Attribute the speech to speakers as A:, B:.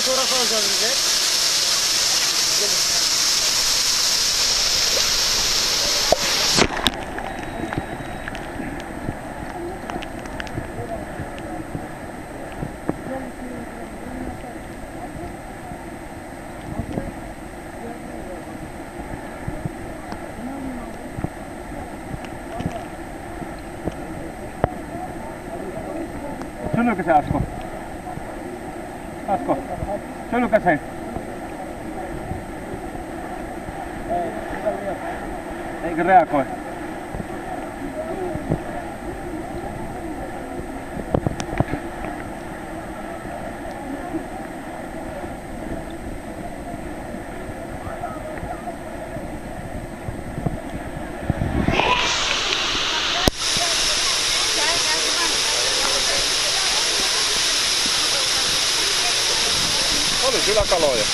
A: fotoğraf alacağız bize. Gelin.
B: Syönytkö se Asko? Asko, syönytkö se? Eikö reagoi?
C: Oli kyllä kaloja.